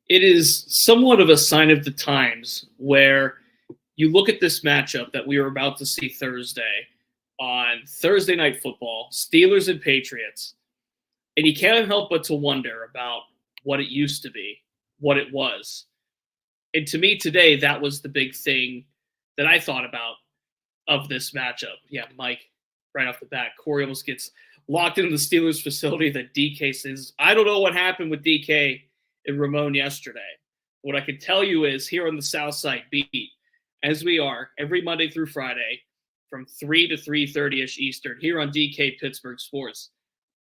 It is somewhat of a sign of the times where you look at this matchup that we are about to see Thursday on Thursday Night Football, Steelers and Patriots, and you can't help but to wonder about what it used to be, what it was. And to me today, that was the big thing that I thought about of this matchup. Yeah, Mike, right off the bat, Corey almost gets locked into the Steelers facility that DK says, I don't know what happened with DK and Ramon yesterday. What I can tell you is here on the South Side Beat, as we are every Monday through Friday from 3 to 3:30ish Eastern here on DK Pittsburgh Sports,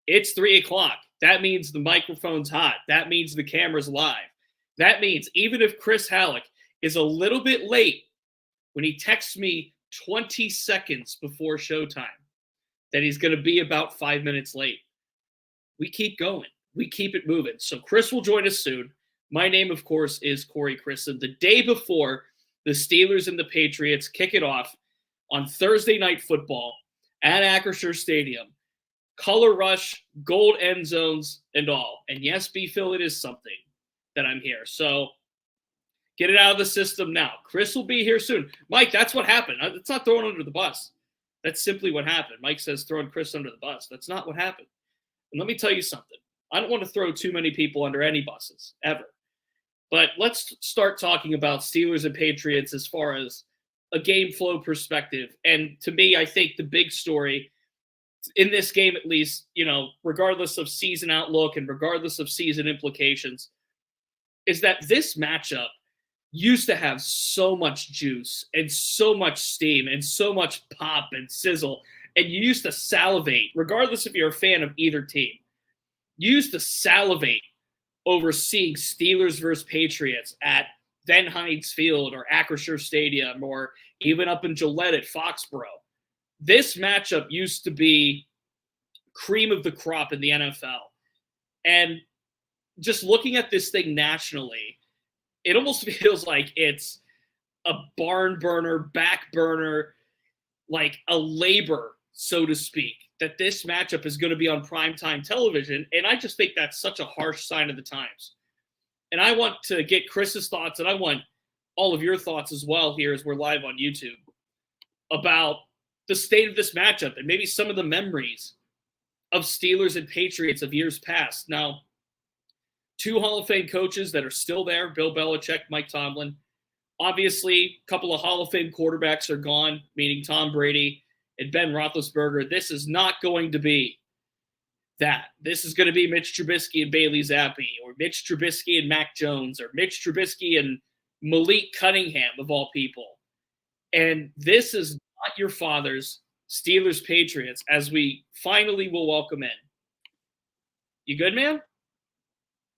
it's 3 o'clock. That means the microphone's hot. That means the camera's live. That means even if Chris Halicke is a little bit late when he texts me 20 seconds before showtime that he's going to be about 5 minutes late, we keep going. We keep it moving. So Chris will join us soon. My name, of course, is Corey Crisan. The day before the Steelers and the Patriots kick it off on Thursday Night Football at Acrisure Stadium. Color rush, gold end zones, and all. And yes, B-Phil, it is something that I'm here. So get it out of the system now. Chris will be here soon. Mike, that's what happened. It's not throwing under the bus. That's simply what happened. Mike says throwing Chris under the bus. That's not what happened. And let me tell you something. I don't want to throw too many people under any buses, ever. But let's start talking about Steelers and Patriots as far as a game flow perspective. And to me, I think the big story in this game, at least, regardless of season outlook and regardless of season implications, is that this matchup used to have so much juice and so much steam and so much pop and sizzle. And you used to salivate, regardless if you're a fan of either team. You used to salivate over seeing Steelers versus Patriots at then Heinz Field or Acrisure Stadium or even up in Gillette at Foxborough. This matchup used to be cream of the crop in the NFL. And just looking at this thing nationally, it almost feels like it's a barn burner, back burner, like a labor, so to speak, that this matchup is going to be on primetime television. And I just think that's such a harsh sign of the times. And I want to get Chris's thoughts, and I want all of your thoughts as well here as we're live on YouTube about the state of this matchup and maybe some of the memories of Steelers and Patriots of years past. Now, two Hall of Fame coaches that are still there, Bill Belichick, Mike Tomlin. Obviously, a couple of Hall of Fame quarterbacks are gone, meaning Tom Brady and Ben Roethlisberger. This is not going to be that. This is going to be Mitch Trubisky and Bailey Zappi, or Mitch Trubisky and Mac Jones, or Mitch Trubisky and Malik Cunningham, of all people. And this is not your father's Steelers Patriots, as we finally will welcome in. You good, man?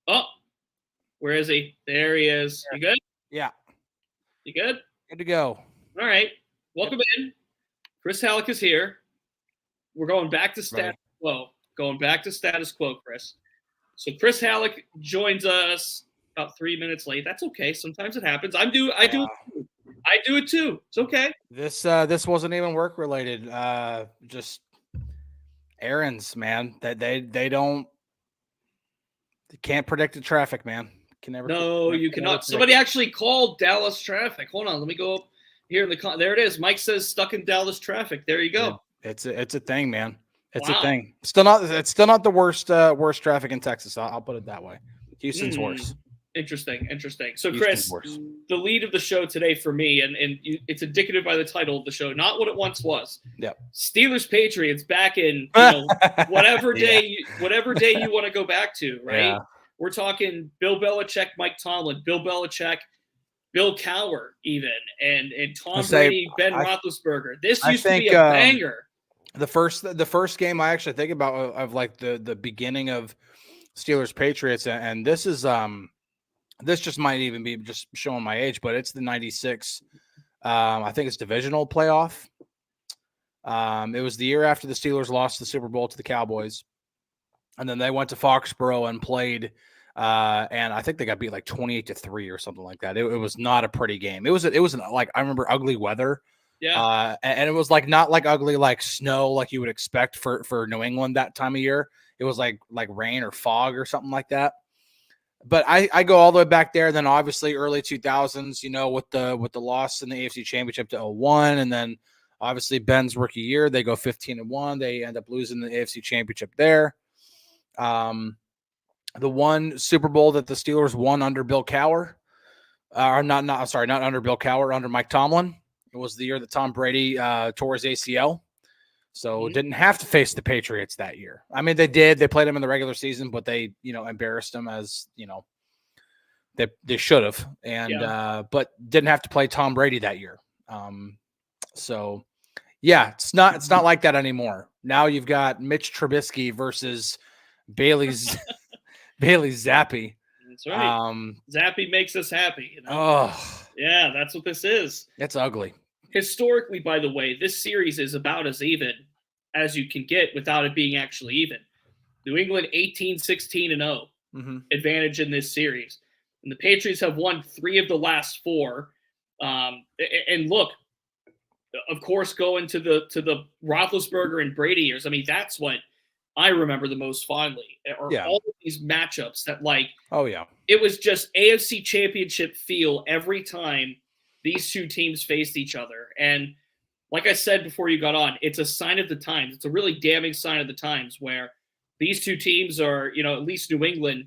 Oh, where is he? There he is. You good? Yeah. You good? Good to go. All right. Welcome in. Chris Halicke is here. We're going back to status quo. Going back to status quo, Chris. So Chris Halicke joins us about 3 minutes late. That's okay. Sometimes it happens. I do it too. It's okay. This wasn't even work related. Just errands, man. That they can't predict the traffic, man. You cannot. Somebody actually called Dallas traffic. Hold on, let me go up here in the there it is. Mike says stuck in Dallas traffic. There you go. It's a thing, man. It's a thing. It's still not the worst traffic in Texas. I'll put it that way. Houston's worse. Interesting. So, Chris, the lead of the show today for me, and it's indicative by the title of the show, not what it once was. Yep. Steelers Patriots back in whatever day you want to go back to, right? Yeah. We're talking Bill Belichick, Mike Tomlin, Bill Belichick, Bill Cowher, even, and Tom Brady, Ben Roethlisberger. This used to be a banger. The first game I actually think about of like the beginning of Steelers Patriots, and this is this just might even be just showing my age, but it's the 96. I think it's divisional playoff. It was the year after the Steelers lost the Super Bowl to the Cowboys, and then they went to Foxborough and played. And I think they got beat like 28-3 or something like that. It was not a pretty game. It was like, I remember ugly weather. Yeah. And it was like not like ugly like snow like you would expect for New England that time of year. It was like rain or fog or something like that. But I go all the way back there. Then obviously early 2000s, with the loss in the AFC Championship to 0-1, and then obviously Ben's rookie year, they go 15-1. They end up losing the AFC Championship there. The one Super Bowl that the Steelers won under Bill Cowher, not under Bill Cowher, under Mike Tomlin. It was the year that Tom Brady tore his ACL. So didn't have to face the Patriots that year. I mean, they did. They played them in the regular season, but they, embarrassed them as, they should have. And but didn't have to play Tom Brady that year. So yeah, it's not like that anymore. Now you've got Mitch Trubisky versus Bailey Zappi. That's right. Zappi makes us happy. Oh, yeah, that's what this is. It's ugly. Historically, by the way, this series is about as even as you can get without it being actually even. New England 18-16-0 advantage in this series. And the Patriots have won 3 of the last 4. And look, of course, going to the Roethlisberger and Brady years. I mean, that's what I remember the most fondly. Or all of these matchups that, it was just AFC Championship feel every time these two teams faced each other. And like I said before you got on, it's a sign of the times. It's a really damning sign of the times where these two teams are, at least New England,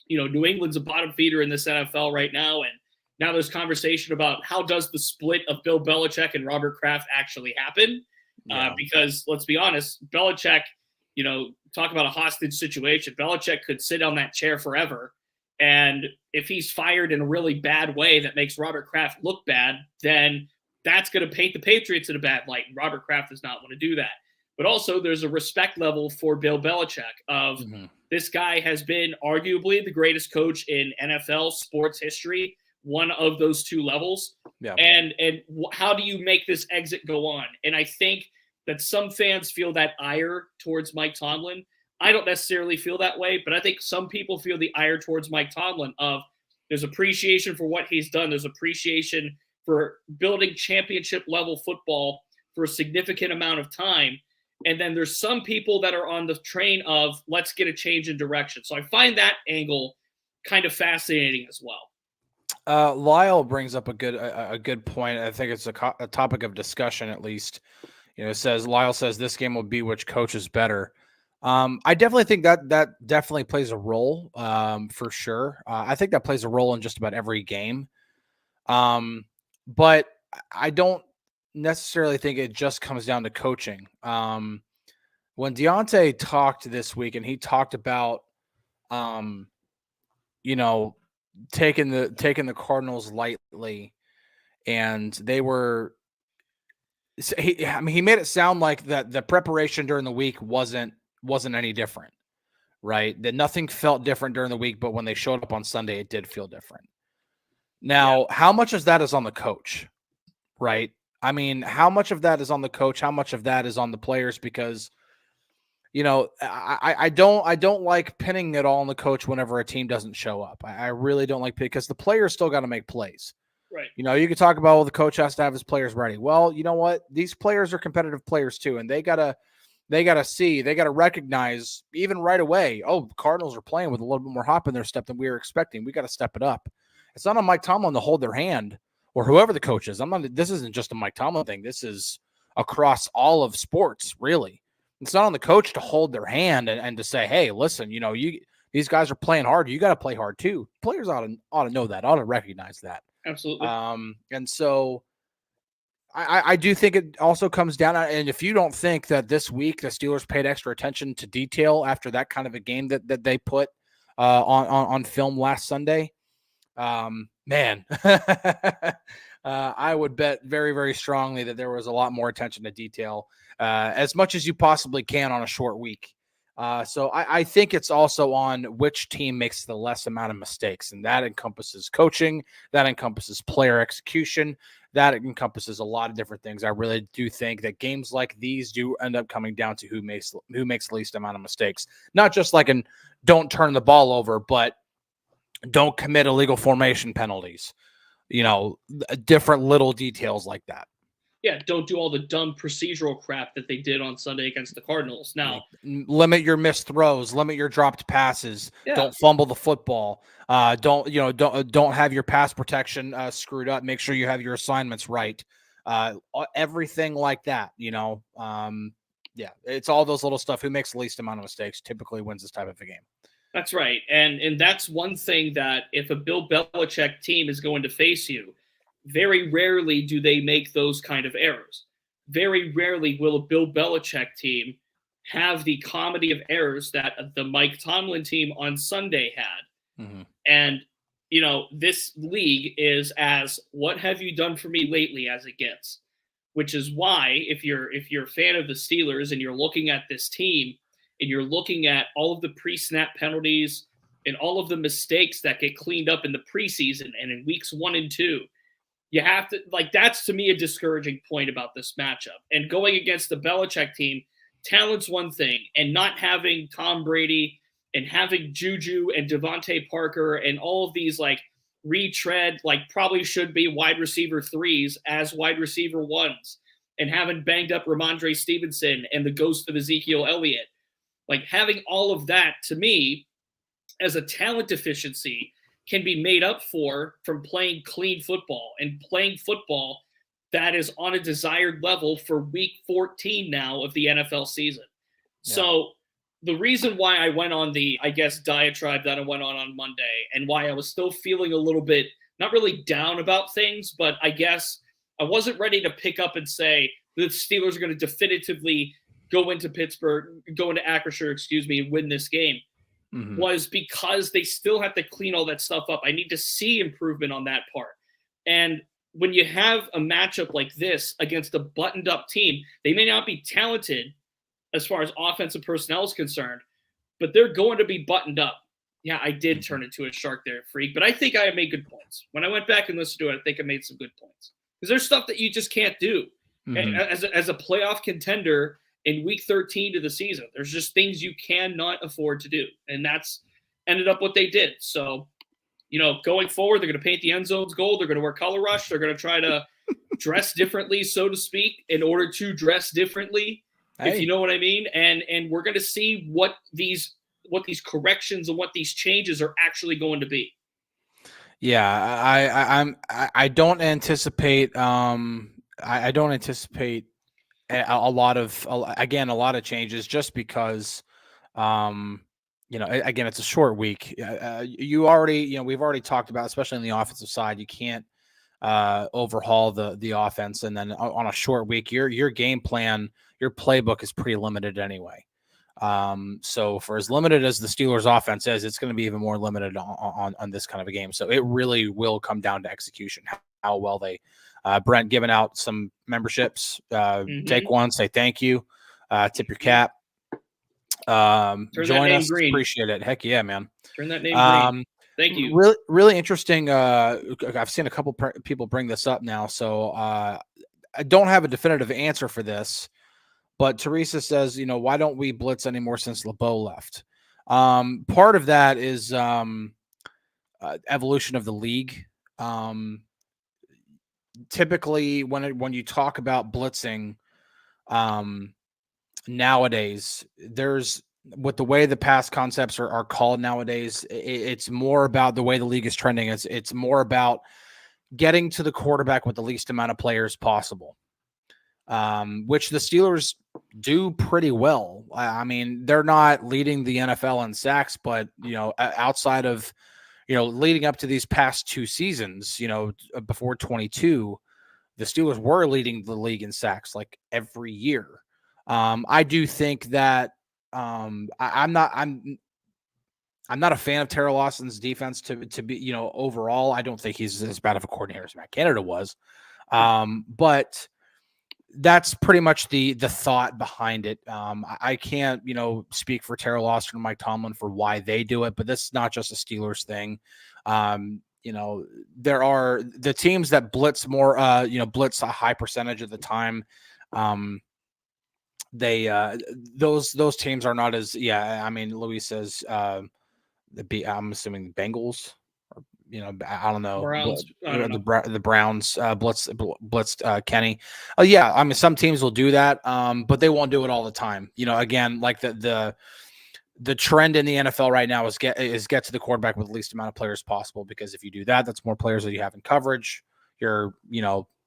New England's a bottom feeder in this NFL right now. And now there's conversation about how does the split of Bill Belichick and Robert Kraft actually happen? Because let's be honest, Belichick, talk about a hostage situation. Belichick could sit on that chair forever. And if he's fired in a really bad way that makes Robert Kraft look bad, then that's going to paint the Patriots in a bad light. Robert Kraft does not want to do that. But also there's a respect level for Bill Belichick of this guy has been arguably the greatest coach in NFL sports history, one of those 2 levels. Yeah. And how do you make this exit go on? And I think that some fans feel that ire towards Mike Tomlin. I don't necessarily feel that way, but I think some people feel the ire towards Mike Tomlin of there's appreciation for what he's done. There's appreciation for building championship level football for a significant amount of time. And then there's some people that are on the train of let's get a change in direction. So I find that angle kind of fascinating as well. Lyle brings up a good point. I think it's a topic of discussion, at least. Lyle says this game will be which coach is better. I definitely think that definitely plays a role, for sure. I think that plays a role in just about every game. But I don't necessarily think it just comes down to coaching. When Deontay talked this week and he talked about, taking the Cardinals lightly, and they were, he made it sound like that the preparation during the week wasn't any different, right? That nothing felt different during the week, but when they showed up on Sunday, it did feel different. Now, how much of that is on the coach, right? I mean, how much of that is on the coach? How much of that is on the players? Because, I don't like pinning it all on the coach whenever a team doesn't show up. I really don't like because the players still got to make plays. Right. You can talk about, well, the coach has to have his players ready. Well, you know what? These players are competitive players too, and they gotta recognize even right away, oh, the Cardinals are playing with a little bit more hop in their step than we were expecting. We got to step it up. It's not on Mike Tomlin to hold their hand or whoever the coach is. This isn't just a Mike Tomlin thing. This is across all of sports, really. It's not on the coach to hold their hand and to say, hey, listen, these guys are playing hard. You got to play hard too. Players ought to know that, ought to recognize that. Absolutely. And so I do think it also comes down, and if you don't think that this week the Steelers paid extra attention to detail after that kind of a game that they put on film last Sunday, man, I would bet very, very strongly that there was a lot more attention to detail, as much as you possibly can on a short week. So I think it's also on which team makes the less amount of mistakes, and that encompasses coaching, that encompasses player execution, that encompasses a lot of different things. I really do think that games like these do end up coming down to who makes the least amount of mistakes. Not just like don't turn the ball over, but don't commit illegal formation penalties. Different little details like that. Yeah, don't do all the dumb procedural crap that they did on Sunday against the Cardinals. Now, limit your missed throws, limit your dropped passes. yeah, Don't fumble the football. Don't have your pass protection screwed up. Make sure you have your assignments right. Everything like that. Yeah, it's all those little stuff. Who makes the least amount of mistakes typically wins this type of a game. that's right. And that's one thing that if a Bill Belichick team is going to face you, very rarely do they make those kind of errors. Very rarely will a Bill Belichick team have the comedy of errors that the Mike Tomlin team on Sunday had. Mm-hmm. And, this league is as what have you done for me lately as it gets, which is why if you're a fan of the Steelers and you're looking at this team and you're looking at all of the pre-snap penalties and all of the mistakes that get cleaned up in the preseason and in weeks 1 and 2, you have to, that's to me a discouraging point about this matchup. And going against the Belichick team, talent's one thing, and not having Tom Brady and having Juju and Devontae Parker and all of these retread, probably should be wide receiver 3s as wide receiver 1s, and having banged up Ramondre Stevenson and the ghost of Ezekiel Elliott. Having all of that, to me, as a talent deficiency, can be made up for from playing clean football and playing football that is on a desired level for week 14 now of the NFL season. Yeah. So the reason why I went on the, diatribe that I went on Monday, and why I was still feeling a little bit, not really down about things, but I guess I wasn't ready to pick up and say the Steelers are going to definitively go into Acrisure, and win this game. Mm-hmm. Was because they still have to clean all that stuff up. I need to see improvement on that part. And when you have a matchup like this against a buttoned-up team, they may not be talented as far as offensive personnel is concerned, but they're going to be buttoned up. Yeah, I did turn into a shark there, freak, but I think I made good points. When I went back and listened to it, I think I made some good points. Because there's stuff that you just can't do. Mm-hmm. As a playoff contender in week 13 to the season, there's just things you cannot afford to do. And that's ended up what they did. So, going forward, they're going to paint the end zones gold. They're going to wear color rush. They're going to try to dress differently, so to speak, in order to dress differently, if you know what I mean. And we're going to see what these corrections and what these changes are actually going to be. Yeah, I don't anticipate I don't anticipate a lot of changes, just because again, it's a short week. We've already talked about, especially on the offensive side, you can't overhaul the offense, and then on a short week, your game plan, your playbook is pretty limited anyway. So for as limited as the Steelers offense is, it's going to be even more limited on this kind of a game. So it really will come down to execution, how well they Brent giving out some memberships. Take one, say thank you, tip your cap. Join us, green. Appreciate it. Heck yeah, man. Turn that name green. Thank you. Really, really interesting. I've seen a couple people bring this up now, so I don't have a definitive answer for this. But Teresa says, why don't we blitz anymore since LeBeau left? Part of that is evolution of the league. Typically, when you talk about blitzing, nowadays, with the way the pass concepts are called nowadays, it's more about the way the league is trending. It's more about getting to the quarterback with the least amount of players possible, which the Steelers do pretty well. I mean, they're not leading the NFL in sacks, but outside of leading up to these past 2 seasons, before 22, the Steelers were leading the league in sacks every year. I do think that I'm not a fan of Terrell Austin's defense to be, overall. I don't think he's as bad of a coordinator as Matt Canada was. But that's pretty much the thought behind it. I can't, speak for Terrell Austin and Mike Tomlin for why they do it, but this is not just a Steelers thing. There are the teams that blitz more, blitz a high percentage of the time. Those teams are not as, I mean, Louis says, I'm assuming Bengals, or I don't know, Browns, I don't know. the Browns blitzed Kenny. Oh yeah, I mean some teams will do that, but they won't do it all the time. Again, like the trend in the NFL right now is get to the quarterback with the least amount of players possible, because if you do that, that's more players that you have in coverage. You're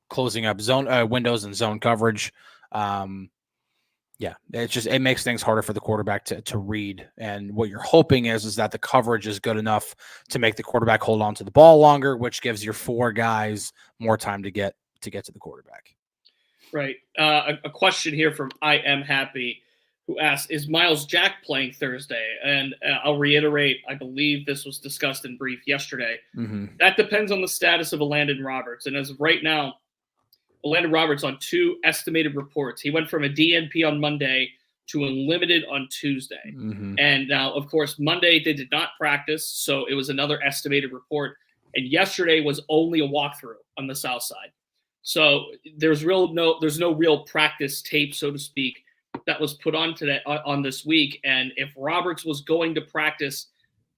closing up zone windows and zone coverage. Yeah, it makes things harder for the quarterback to read. And what you're hoping is that the coverage is good enough to make the quarterback hold on to the ball longer, which gives your 4 guys more time to get to the quarterback. Right. A question here from I Am Happy, who asks, is Miles Jack playing Thursday? And I'll reiterate, I believe this was discussed in brief yesterday. Mm-hmm. That depends on the status of Landon Roberts. And as of right now, Landon Roberts on 2 estimated reports. He went from a DNP on Monday to unlimited on Tuesday. Mm-hmm. And now, of course, Monday they did not practice, so it was another estimated report. And yesterday was only a walkthrough on the south side. So there's no real practice tape, so to speak, that was put on this week. And if Roberts was going to practice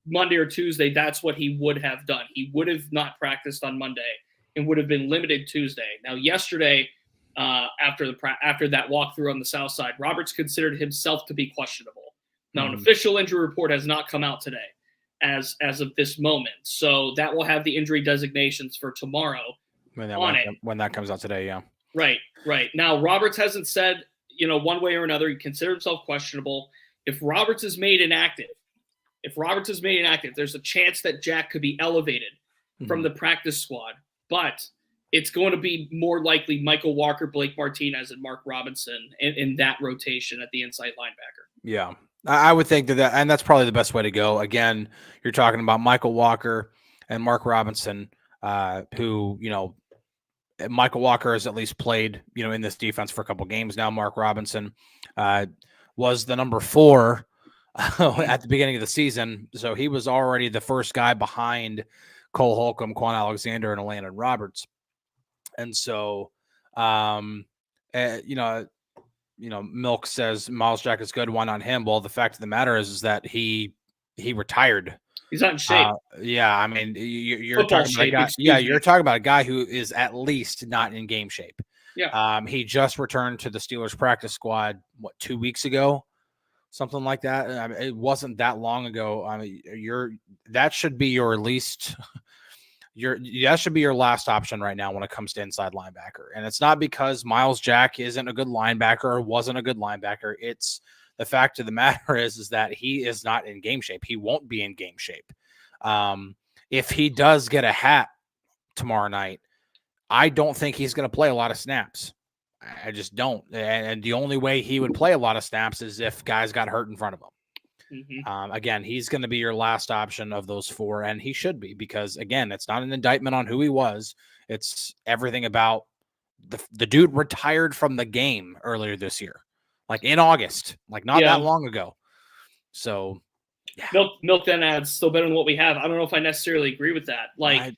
Monday or Tuesday, that's what he would have done. He would have not practiced on Monday and would have been limited Tuesday. Now, yesterday, after that walkthrough on the south side, Roberts considered himself to be questionable. Now, an official injury report has not come out today as of this moment. So that will have the injury designations for tomorrow when that comes out today, yeah. Right. Now, Roberts hasn't said, one way or another, he considered himself questionable. If Roberts is made inactive, there's a chance that Jack could be elevated from the practice squad. But it's going to be more likely Michael Walker, Blake Martinez, and Mark Robinson in that rotation at the inside linebacker. Yeah, I would think that, and that's probably the best way to go. Again, you're talking about Michael Walker and Mark Robinson, who, Michael Walker has at least played, in this defense for a couple games now. Mark Robinson was the number 4 at the beginning of the season. So he was already the first guy behind Cole Holcomb, Quan Alexander, and Landon Roberts. And so, Milk says Miles Jack is good. Why not him? Well, the fact of the matter is that he retired. He's not in shape. Yeah, I mean, you're talking about a guy. Yeah, you're talking about a guy who is at least not in game shape. Yeah. He just returned to the Steelers practice squad 2 weeks ago, something like that. I mean, it wasn't that long ago. I mean, that should be your least. That should be your last option right now when it comes to inside linebacker. And it's not because Miles Jack isn't a good linebacker or wasn't a good linebacker. It's the fact of the matter is that he is not in game shape. He won't be in game shape. If he does get a hat tomorrow night, I don't think he's going to play a lot of snaps. I just don't. And the only way he would play a lot of snaps is if guys got hurt in front of him. Mm-hmm. Again, he's going to be your last option of those 4, and he should be, because, again, it's not an indictment on who he was. It's everything about the dude retired from the game earlier this year, like in August, like not that long ago. So, yeah. Milk then adds, still better than what we have. I don't know if I necessarily agree with that. Like,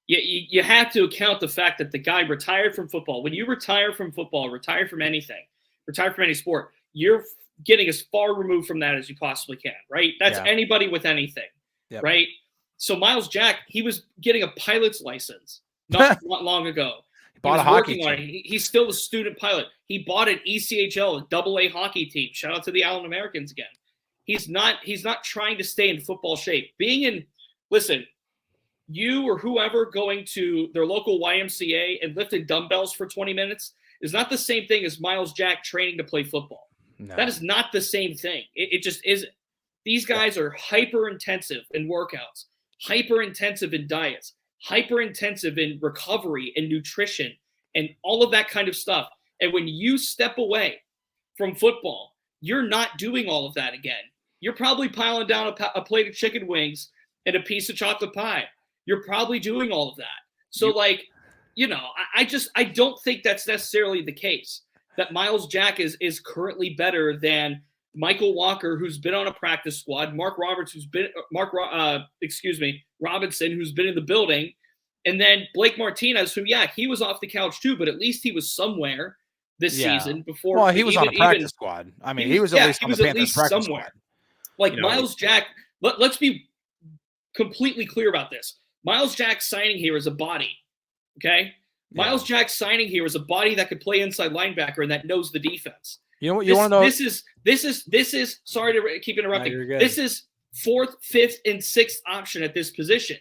you have to account the fact that the guy retired from football. When you retire from football, retire from anything, retire from any sport, you're getting as far removed from that as you possibly can, right? That's anybody with anything, right? So Miles Jack, he was getting a pilot's license not long ago. He bought a hockey team. He's still a student pilot. He bought an ECHL, a AA hockey team. Shout out to the Allen Americans again. He's not trying to stay in football shape. Listen, you or whoever going to their local YMCA and lifting dumbbells for 20 minutes is not the same thing as Miles Jack training to play football. No. That is not the same thing. It just isn't. These guys are hyper-intensive in workouts, hyper-intensive in diets, hyper-intensive in recovery and nutrition and all of that kind of stuff. And when you step away from football, you're not doing all of that again. You're probably piling down a plate of chicken wings and a piece of chocolate pie. You're probably doing all of that. So, I don't think that's necessarily the case. That Miles Jack is currently better than Michael Walker, who's been on a practice squad, Robinson, who's been in the building, and then Blake Martinez, who, he was off the couch too, but at least he was somewhere this season before. Well, he was on a practice squad. I mean, he was at least on the Panthers practice squad. Like Miles Jack, let's be completely clear about this. Miles Jack signing here is a body, okay? Miles Jack signing here is a body that could play inside linebacker and that knows the defense. You know what you want to know? This is. Sorry to keep interrupting. No, this is 4th, 5th, and 6th option at this position.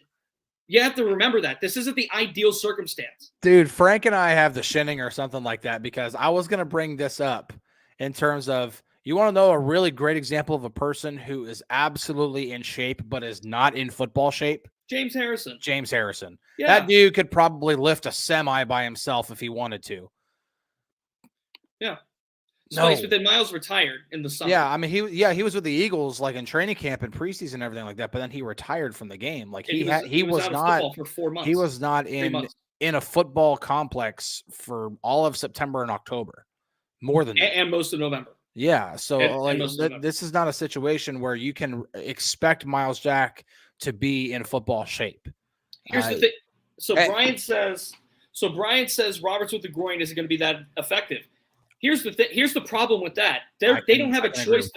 You have to remember that this isn't the ideal circumstance. Dude, Frank and I have the shinning or something like that because I was going to bring this up in terms of, you want to know a really great example of a person who is absolutely in shape but is not in football shape? James Harrison. Yeah. That dude could probably lift a semi by himself if he wanted to. Yeah. But then Miles retired in the summer. Yeah, I mean, he was with the Eagles like in training camp and preseason and everything like that, but then he retired from the game. Like he was not for 4 months. He was not in a football complex for all of September and October. More than that. And most of November. Yeah, so this is not a situation where you can expect Miles Jack to be in football shape. Here's the thing. So Brian says Roberts with the groin isn't going to be that effective. Here's the thing. Here's the problem with that. They don't have a choice.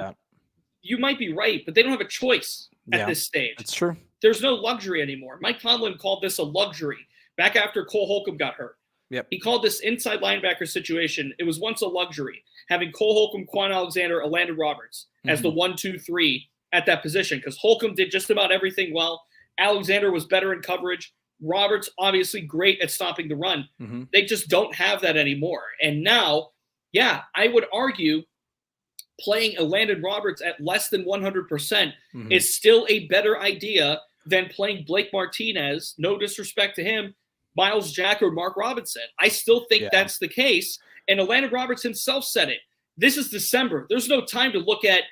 You might be right, but they don't have a choice at this stage. That's true. There's no luxury anymore. Mike Tomlin called this a luxury back after Cole Holcomb got hurt. Yep. He called this inside linebacker situation. It was once a luxury, having Cole Holcomb, Quan Alexander, Landon Roberts as the 1, 2, 3 at that position, because Holcomb did just about everything well. Alexander was better in coverage. Roberts, obviously great at stopping the run. Mm-hmm. They just don't have that anymore. And now, yeah, I would argue playing a Landon Roberts at less than 100% is still a better idea than playing Blake Martinez, no disrespect to him, Miles Jack, or Mark Robinson. I still think that's the case. And Landon Roberts himself said it. This is December. There's no time to look at,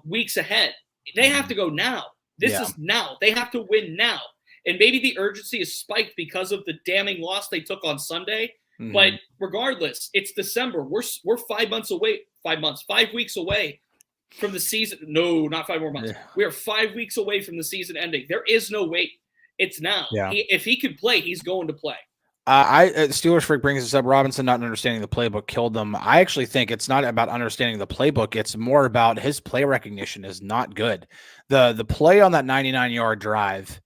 weeks ahead. They have to go now. This is now. They have to win now. And maybe the urgency is spiked because of the damning loss they took on Sunday. But regardless, it's December. We're 5 months away. 5 weeks away from the season. No, not 5 more months. Yeah. We are 5 weeks away from the season ending. There is no wait. It's now. Yeah. If he can play, he's going to play. Steelers Freak brings this up. Robinson not understanding the playbook killed them. I actually think it's not about understanding the playbook. It's more about his play recognition is not good. The play on that 99-yard drive,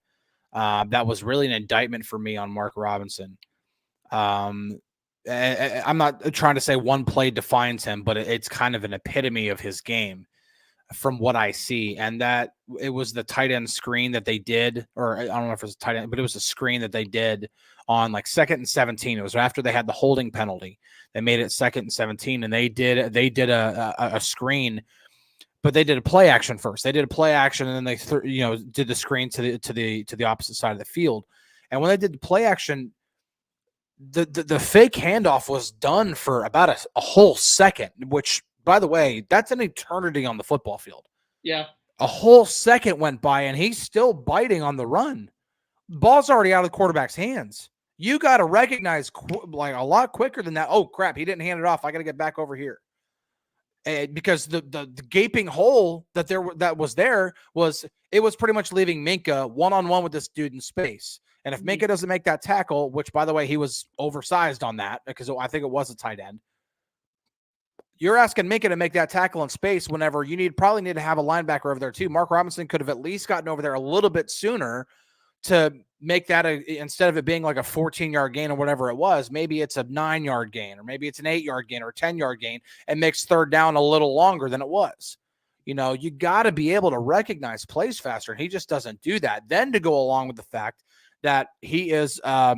that was really an indictment for me on Mark Robinson. I'm not trying to say one play defines him, but it's kind of an epitome of his game from what I see. And that it was the tight end screen that they did, or I don't know if it was a tight end, but it was a screen that they did on like 2nd and 17. It was after they had the holding penalty. They made it 2nd and 17, and they did a screen, but they did a play action first. They did a play action, and then they did the screen to the opposite side of the field. And when they did the play action, the fake handoff was done for about a whole second, which, by the way, that's an eternity on the football field. Yeah. A whole second went by, and he's still biting on the run. Ball's already out of the quarterback's hands. You got to recognize like a lot quicker than that. Oh, crap, he didn't hand it off. I got to get back over here. Because the gaping hole that was there was pretty much leaving Minka one-on-one with this dude in space. And if Minka doesn't make that tackle, which, by the way, he was oversized on that because I think it was a tight end, you're asking Minka to make that tackle in space whenever you probably need to have a linebacker over there too. Mark Robinson could have at least gotten over there a little bit sooner to make that instead of it being like a 14-yard gain or whatever it was, maybe it's a 9-yard gain, or maybe it's an 8-yard gain or a 10-yard gain, and makes third down a little longer than it was. You got to be able to recognize plays faster, and he just doesn't do that. Then to go along with the fact that he is a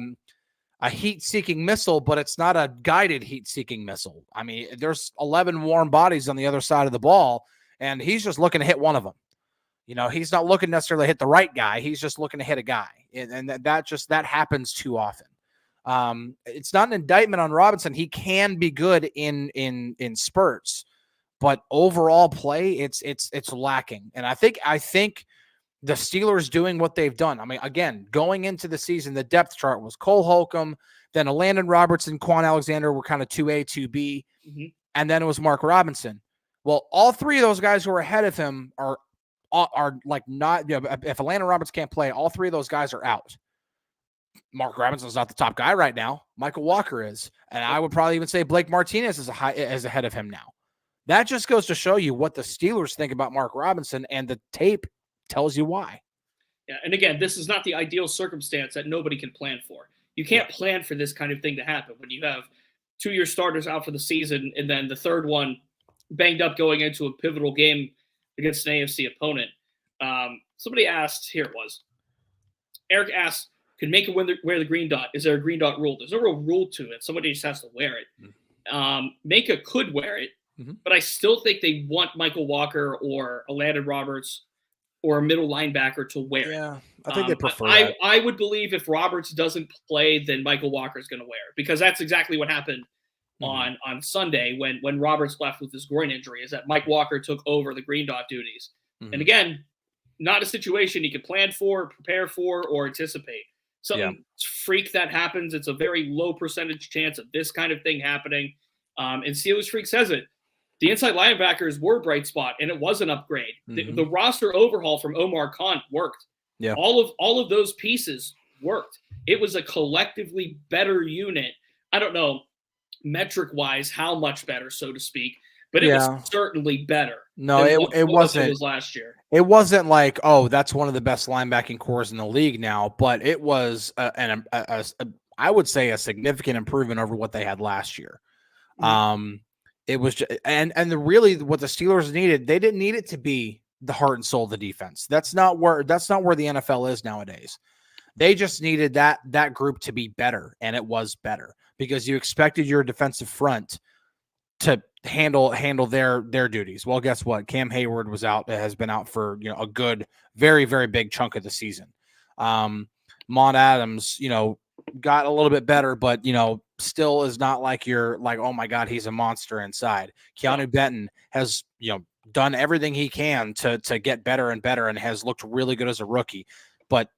heat-seeking missile, but it's not a guided heat-seeking missile. I mean, there's 11 warm bodies on the other side of the ball, and he's just looking to hit one of them. He's not looking necessarily to hit the right guy. He's just looking to hit a guy, and that happens too often. It's not an indictment on Robinson. He can be good in spurts, but overall play, it's lacking. And I think the Steelers doing what they've done. I mean, again, going into the season, the depth chart was Cole Holcomb, then Landon Roberts and Quan Alexander were kind of 2A, 2B, and then it was Mark Robinson. Well, all three of those guys who are ahead of him are like not, if Landon Roberts can't play, all three of those guys are out. Mark Robinson's not the top guy right now. Michael Walker is. And I would probably even say Blake Martinez is ahead of him now. That just goes to show you what the Steelers think about Mark Robinson, and the tape tells you why. Yeah, and again, this is not the ideal circumstance that nobody can plan for. You can't plan for this kind of thing to happen when you have 2 of your starters out for the season and then the third one banged up going into a pivotal game against an AFC opponent. Somebody asked, here it was. Eric asked, can Mika wear the green dot? Is there a green dot rule? There's no real rule to it. Somebody just has to wear it. Mika could wear it, but I still think they want Michael Walker or a Landon Roberts or a middle linebacker to wear it. Yeah, I think they prefer that. I would believe if Roberts doesn't play, then Michael Walker is going to wear it, because that's exactly what happened on Sunday when Roberts left with his groin injury, is that Mike Walker took over the green dot duties. And again, not a situation you can plan for, prepare for, or anticipate. Something freak that happens. It's a very low percentage chance of this kind of thing happening. And Steelers Freak says it. The inside linebackers were a bright spot, and it was an upgrade. The roster overhaul from Omar Khan worked. Yeah, all of those pieces worked. It was a collectively better unit. I don't know metric-wise how much better, so to speak, but it was certainly better. No, it wasn't. It was last year. It wasn't like, oh, that's one of the best linebacking cores in the league now, but it was I would say a significant improvement over what they had last year. It was just, and really what the Steelers needed, they didn't need it to be the heart and soul of the defense. That's not where the NFL is nowadays. They just needed that group to be better, and it was better because you expected your defensive front to handle their duties. Well, guess what? Cam Hayward has been out for a good, very, very big chunk of the season. Mon Adams, got a little bit better, but still is not like you're like, oh my God, he's a monster inside. Keanu Benton has done everything he can to get better and better, and has looked really good as a rookie, but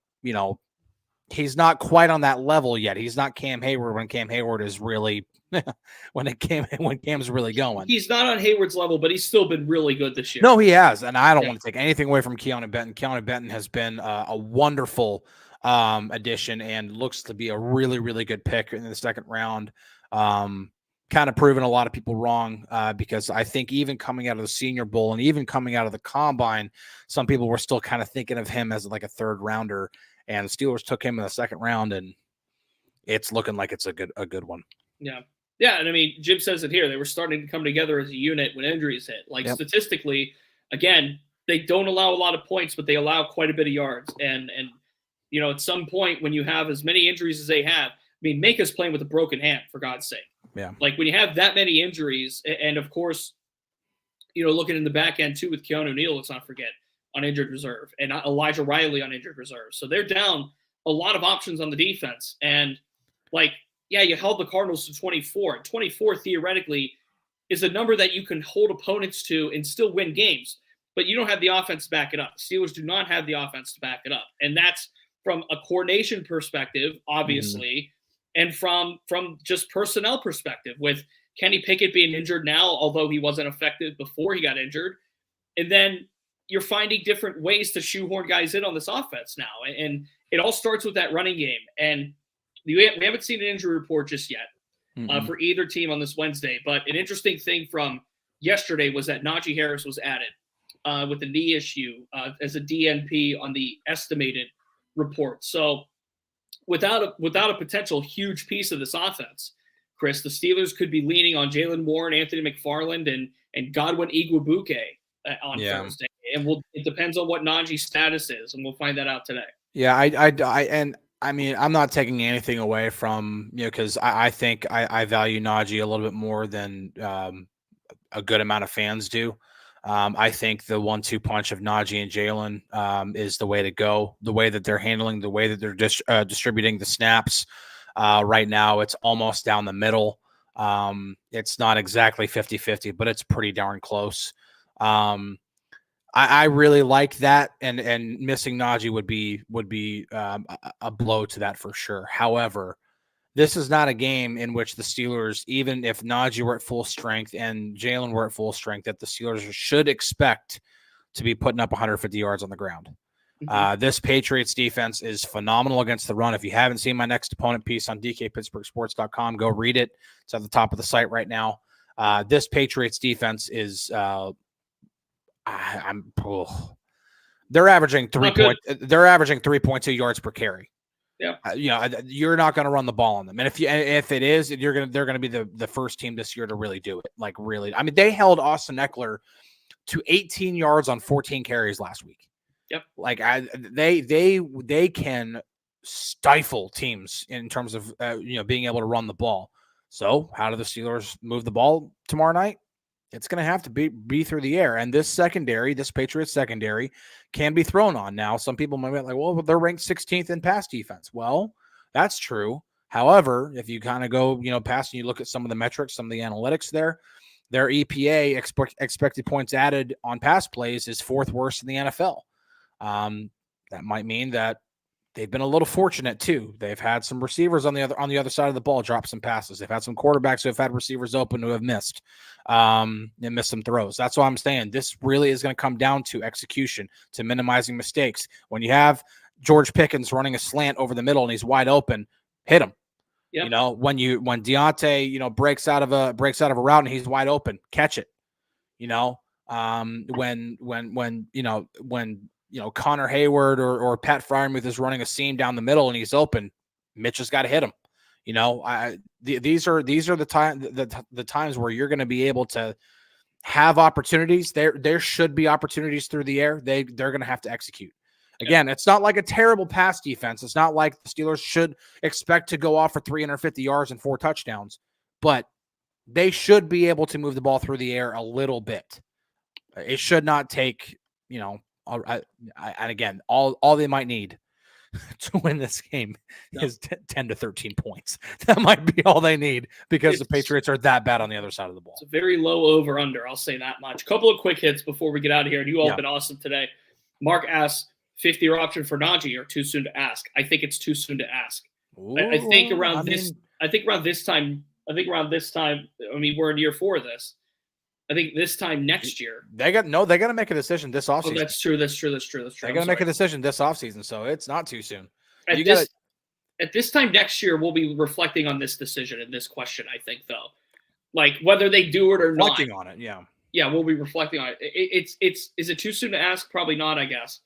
he's not quite on that level yet. He's not Cam Hayward when Cam Hayward is really when Cam's really going. He's not on Hayward's level, but he's still been really good this year. No, he has, and I don't want to take anything away from Keanu Benton. Keanu Benton has been a wonderful addition and looks to be a really, really good pick in the second round. Kind of proven a lot of people wrong because I think even coming out of the Senior Bowl and even coming out of the Combine, some people were still kind of thinking of him as like a third rounder, and the Steelers took him in the second round, and it's looking like it's a good one. Yeah, and I mean, Jim says it here. They were starting to come together as a unit when injuries hit. Statistically, again, they don't allow a lot of points, but they allow quite a bit of yards. And at some point when you have as many injuries as they have, I mean, Mika's playing with a broken hand, for God's sake. Yeah. Like when you have that many injuries, and of course, looking in the back end too with Keanu Neal, let's not forget, on injured reserve, and Elijah Riley on injured reserve. So they're down a lot of options on the defense. And you held the Cardinals to 24. 24 theoretically is a number that you can hold opponents to and still win games, but you don't have the offense to back it up. Steelers do not have the offense to back it up. And that's from a coordination perspective, obviously, and from just personnel perspective, with Kenny Pickett being injured now, although he wasn't effective before he got injured. And then you're finding different ways to shoehorn guys in on this offense now. And it all starts with that running game. And we haven't seen an injury report just yet for either team on this Wednesday. But an interesting thing from yesterday was that Najee Harris was added with a knee issue as a DNP on the estimated report. So without a potential huge piece of this offense, Chris, the Steelers could be leaning on Jalen Moore and Anthony McFarland and Godwin Igwebuike on Thursday. And it depends on what Najee's status is, and we'll find that out today. Yeah, I mean, I'm not taking anything away from, because I think I value Najee a little bit more than a good amount of fans do. I think the 1-2 punch of Najee and Jalen is the way to go. The way that they're handling, the way that they're distributing the snaps right now, it's almost down the middle. It's not exactly 50-50, but it's pretty darn close. I really like that, and missing Najee would be a blow to that for sure. However, this is not a game in which the Steelers, even if Najee were at full strength and Jalen were at full strength, that the Steelers should expect to be putting up 150 yards on the ground. This Patriots defense is phenomenal against the run. If you haven't seen my next opponent piece on DKPittsburghSports.com, go read it. It's at the top of the site right now. This Patriots defense is They're averaging Not good. They're averaging 3.2 yards per carry. Yeah. You're not going to run the ball on them. And if it is, they're going to be the first team this year to really do it. Like really. I mean, they held Austin Eckler to 18 yards on 14 carries last week. Yep. Like they can stifle teams in terms of being able to run the ball. So how do the Steelers move the ball tomorrow night? It's going to have to be through the air. And this Patriots secondary can be thrown on. Now, some people might be like, well, they're ranked 16th in pass defense. Well, that's true. However, if you kind of go, past and you look at some of the metrics, some of the analytics there, their EPA, expected points added on pass plays, is fourth worst in the NFL. That might mean that they've been a little fortunate too. They've had some receivers on the other side of the ball drop some passes. They've had some quarterbacks who have had receivers open who have missed and missed some throws. That's what I'm saying. This really is going to come down to execution, to minimizing mistakes. When you have George Pickens running a slant over the middle and he's wide open, hit him. Yep. When Deontay, breaks out of a route and he's wide open, catch it. When Connor Hayward or Pat Freiermuth is running a seam down the middle and he's open, Mitch has got to hit him. These are the times where you're going to be able to have opportunities. There should be opportunities through the air. They're going to have to execute. Again, it's not like a terrible pass defense. It's not like the Steelers should expect to go off for 350 yards and 4 touchdowns, but they should be able to move the ball through the air a little bit. It should not take, and again, all they might need to win this game is 10 to 13 points. That might be all they need because the Patriots are that bad on the other side of the ball. It's a very low over-under, I'll say that much. A couple of quick hits before we get out of here, and you all have been awesome today. Mark asks, 50-year option for Najee or too soon to ask? I think it's too soon to ask. Ooh, I think around this time, I mean, we're in year 4 of this. I think this time next year. They got to make a decision this offseason. Oh, that's true. They got to make a decision this offseason, so it's not too soon. At this time next year, we'll be reflecting on this decision and this question, I think, though. Like, whether they do it or not. Reflecting on it, yeah. Yeah, we'll be reflecting on it. Is it too soon to ask? Probably not, I guess.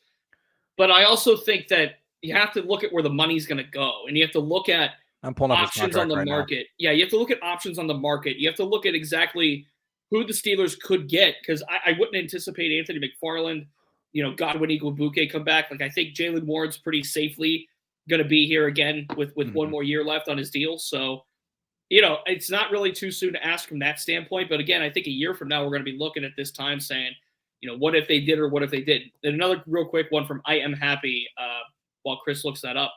But I also think that you have to look at where the money's going to go, and you have to look at options on the market. Yeah, you have to look at options on the market. You have to look at exactly who the Steelers could get, because I wouldn't anticipate Anthony McFarland, Godwin Igwebuike come back. Like, I think Jalen Ward's pretty safely going to be here again with one more year left on his deal. So, it's not really too soon to ask from that standpoint. But again, I think a year from now, we're going to be looking at this time saying, what if they did or what if they didn't? And another real quick one from I Am Happy while Chris looks that up.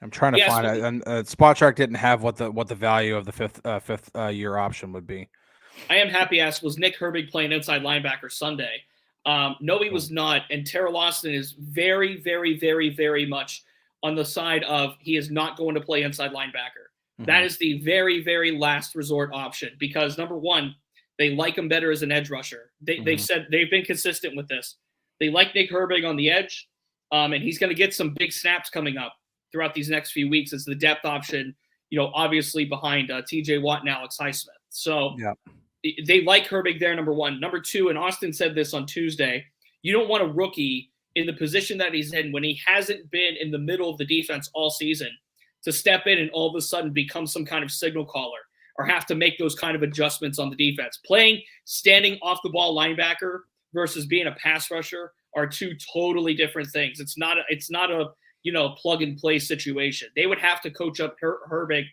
I'm trying to find it. And Spot Track didn't have what the value of the fifth year option would be. I Am Happy asks, was Nick Herbig playing inside linebacker Sunday? No, he was not. And Tara Lawson is very, very, very, very much on the side of he is not going to play inside linebacker. Mm-hmm. That is the very, very last resort option because, number one, they like him better as an edge rusher. They've said they've been consistent with this. They like Nick Herbig on the edge, and he's going to get some big snaps coming up throughout these next few weeks as the depth option, obviously behind TJ Watt and Alex Highsmith. So they like Herbig there, number one. Number two, and Austin said this on Tuesday, you don't want a rookie in the position that he's in when he hasn't been in the middle of the defense all season to step in and all of a sudden become some kind of signal caller or have to make those kind of adjustments on the defense. Playing standing off the ball linebacker versus being a pass rusher are two totally different things. It's not a plug and play situation. They would have to coach up Herbig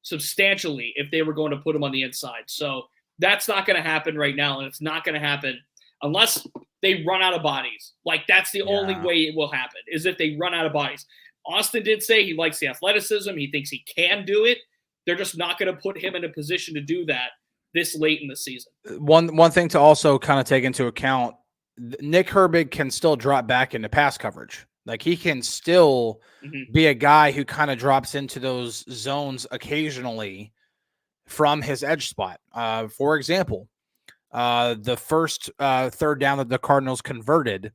substantially if they were going to put him on the inside. So that's not going to happen right now, and it's not going to happen unless they run out of bodies. Like, that's the only way it will happen, is if they run out of bodies. Austin did say he likes the athleticism. He thinks he can do it. They're just not going to put him in a position to do that this late in the season. One thing to also kind of take into account, Nick Herbig can still drop back into pass coverage. Like, he can still be a guy who kind of drops into those zones occasionally from his edge spot. For example, the first third down that the Cardinals converted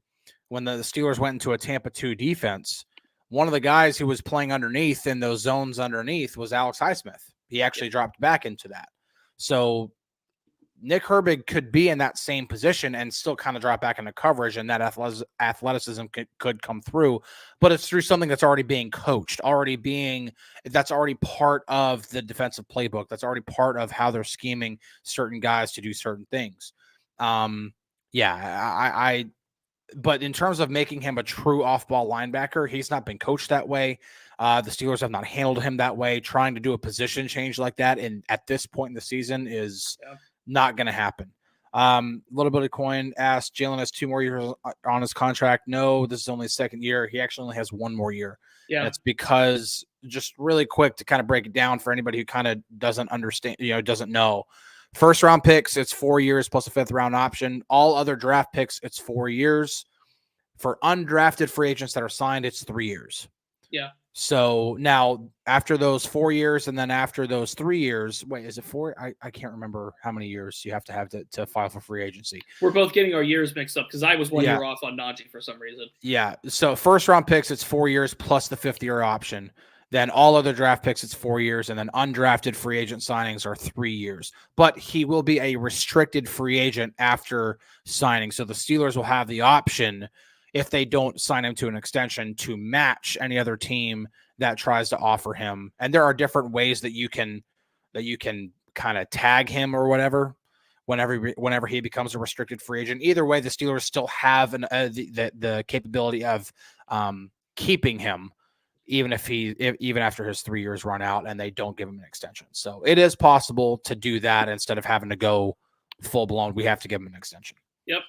when the Steelers went into a Tampa 2 defense, one of the guys who was playing underneath in those zones underneath was Alex Highsmith. He actually dropped back into that. So Nick Herbig could be in that same position and still kind of drop back into coverage, and that athleticism could come through, but it's through something that's already being coached, that's already part of the defensive playbook. That's already part of how they're scheming certain guys to do certain things. But in terms of making him a true off-ball linebacker, he's not been coached that way. The Steelers have not handled him that way. Trying to do a position change like that at this point in the season is not going to happen. A little bit of coin asked, Jalen has 2 more years on his contract. No, this is only his 2nd year. He actually only has 1 more year. Yeah, that's because, just really quick to kind of break it down for anybody who kind of doesn't understand, doesn't know. First round picks, it's 4 years plus a 5th round option. All other draft picks, it's 4 years. For undrafted free agents that are signed, it's 3 years. Yeah. So now after those 4 years, and then after those 3 years, wait, is it 4? I can't remember how many years you have to file for free agency. We're both getting our years mixed up because I was 1 year off on Najee for some reason. Yeah. So first round picks, it's 4 years plus the 5th year option. Then all other draft picks, it's 4 years. And then undrafted free agent signings are 3 years. But he will be a restricted free agent after signing. So the Steelers will have the option, if they don't sign him to an extension, to match any other team that tries to offer him. And there are different ways that you can kind of tag him or whatever whenever he becomes a restricted free agent. Either way, the Steelers still have the capability of keeping him even after his 3 years run out and they don't give him an extension. So it is possible to do that instead of having to go full blown. We have to give him an extension. Yep.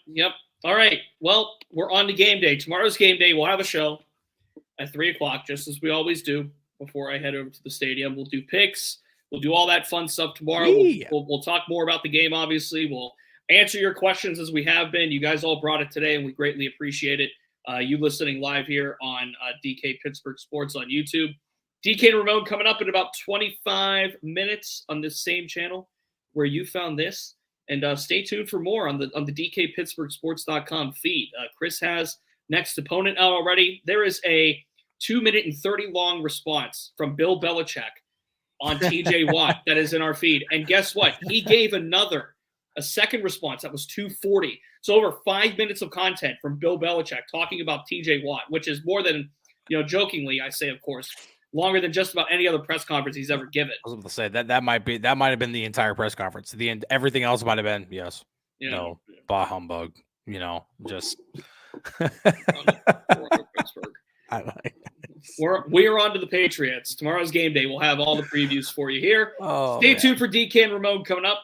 All right. Well, we're on to game day. Tomorrow's game day. We'll have a show at 3:00, just as we always do. Before I head over to the stadium, we'll do picks. We'll do all that fun stuff tomorrow. Yeah. We'll talk more about the game, obviously. We'll answer your questions as we have been. You guys all brought it today, and we greatly appreciate it. You listening live here on DK Pittsburgh Sports on YouTube. DK and Ramon coming up in about 25 minutes on this same channel where you found this. And stay tuned for more on the DKPittsburghSports.com feed. Chris has next opponent out already. There is a 2-minute and 30 long response from Bill Belichick on TJ Watt that is in our feed. And guess what? He gave a second response that was 2:40. So over 5 minutes of content from Bill Belichick talking about TJ Watt, which is more than, jokingly, I say, of course, longer than just about any other press conference he's ever given. I was going to say that might have been the entire press conference. Everything else might have been yes, no, bah humbug. Just we're on to the Patriots. Tomorrow's game day. We'll have all the previews for you here. Stay tuned for DK and Ramon coming up.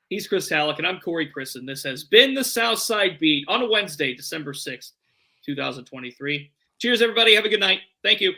He's Chris Halicke, and I'm Corey Chris, and this has been the Southside Beat on a Wednesday, December 6th, 2023. Cheers, everybody. Have a good night. Thank you.